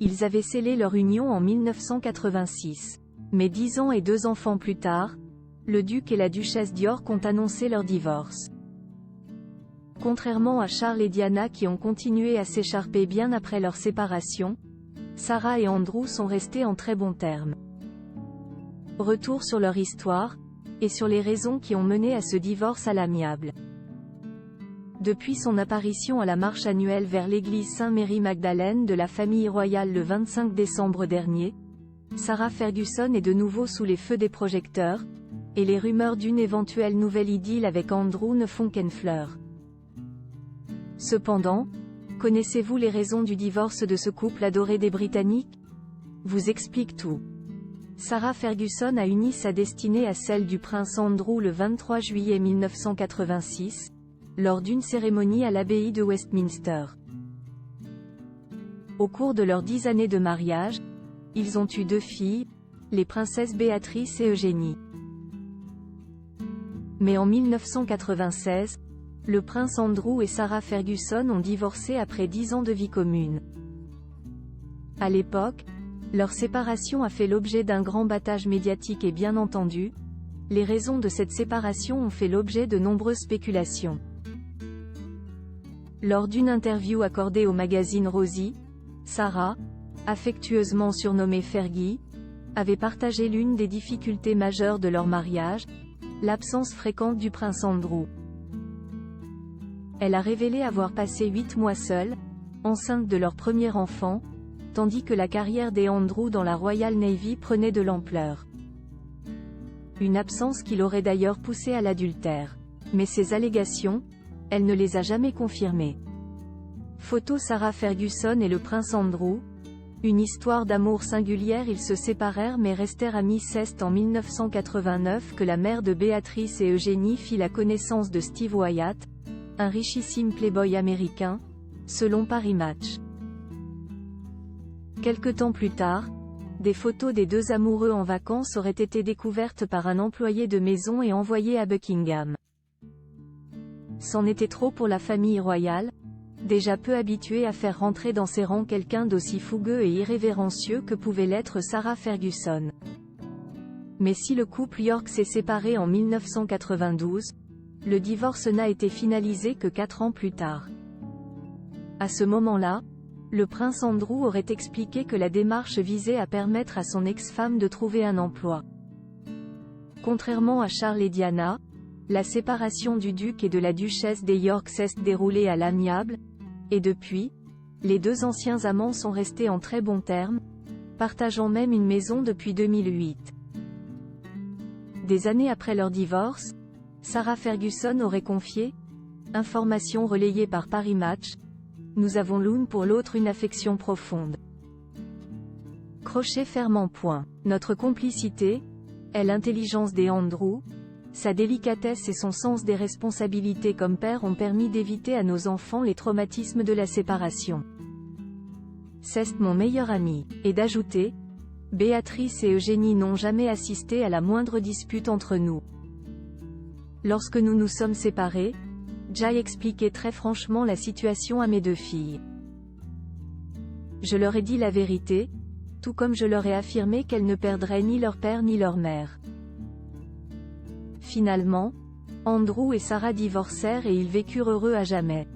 Ils avaient scellé leur union en 1986. Mais 10 ans et 2 enfants plus tard, le duc et la duchesse d'York ont annoncé leur divorce. Contrairement à Charles et Diana qui ont continué à s'écharper bien après leur séparation, Sarah et Andrew sont restés en très bons termes. Retour sur leur histoire, et sur les raisons qui ont mené à ce divorce à l'amiable. Depuis son apparition à la marche annuelle vers l'église Saint-Mary-Magdalène de la famille royale le 25 décembre dernier, Sarah Ferguson est de nouveau sous les feux des projecteurs, et les rumeurs d'une éventuelle nouvelle idylle avec Andrew ne font qu'enfleurer. Cependant, connaissez-vous les raisons du divorce de ce couple adoré des Britanniques? Vous explique tout. Sarah Ferguson a uni sa destinée à celle du prince Andrew le 23 juillet 1986, lors d'une cérémonie à l'abbaye de Westminster. Au cours de leurs 10 années de mariage, ils ont eu 2 filles, les princesses Béatrice et Eugénie. Mais en 1996, le prince Andrew et Sarah Ferguson ont divorcé après 10 ans de vie commune. À l'époque, leur séparation a fait l'objet d'un grand battage médiatique et bien entendu, les raisons de cette séparation ont fait l'objet de nombreuses spéculations. Lors d'une interview accordée au magazine Rosie, Sarah, affectueusement surnommée Fergie, avait partagé l'une des difficultés majeures de leur mariage, l'absence fréquente du prince Andrew. Elle a révélé avoir passé 8 mois seule, enceinte de leur premier enfant, tandis que la carrière des Andrew dans la Royal Navy prenait de l'ampleur. Une absence qui l'aurait d'ailleurs poussée à l'adultère. Mais ces allégations, elle ne les a jamais confirmées. Photo Sarah Ferguson et le prince Andrew. Une histoire d'amour singulière. Ils se séparèrent mais restèrent amis. C'est en 1989 que la mère de Béatrice et Eugénie fit la connaissance de Steve Wyatt, un richissime playboy américain, selon Paris Match. Quelque temps plus tard, des photos des 2 amoureux en vacances auraient été découvertes par un employé de maison et envoyées à Buckingham. C'en était trop pour la famille royale, déjà peu habituée à faire rentrer dans ses rangs quelqu'un d'aussi fougueux et irrévérencieux que pouvait l'être Sarah Ferguson. Mais si le couple York s'est séparé en 1992, le divorce n'a été finalisé que 4 ans plus tard. À ce moment-là, le prince Andrew aurait expliqué que la démarche visait à permettre à son ex-femme de trouver un emploi. Contrairement à Charles et Diana, la séparation du duc et de la duchesse des York s'est déroulée à l'amiable, et depuis, les 2 anciens amants sont restés en très bons termes, partageant même une maison depuis 2008. Des années après leur divorce, Sarah Ferguson aurait confié, information relayée par Paris Match, « Nous avons l'une pour l'autre une affection profonde. Crochet fermant point. Notre complicité, est l'intelligence des Andrew, sa délicatesse et son sens des responsabilités comme père ont permis d'éviter à nos enfants les traumatismes de la séparation. C'est mon meilleur ami. » Et d'ajouter, « Béatrice et Eugénie n'ont jamais assisté à la moindre dispute entre nous. Lorsque nous nous sommes séparés, Jay expliquait très franchement la situation à mes 2 filles. Je leur ai dit la vérité, tout comme je leur ai affirmé qu'elles ne perdraient ni leur père ni leur mère. » Finalement, Andrew et Sarah divorcèrent et ils vécurent heureux à jamais.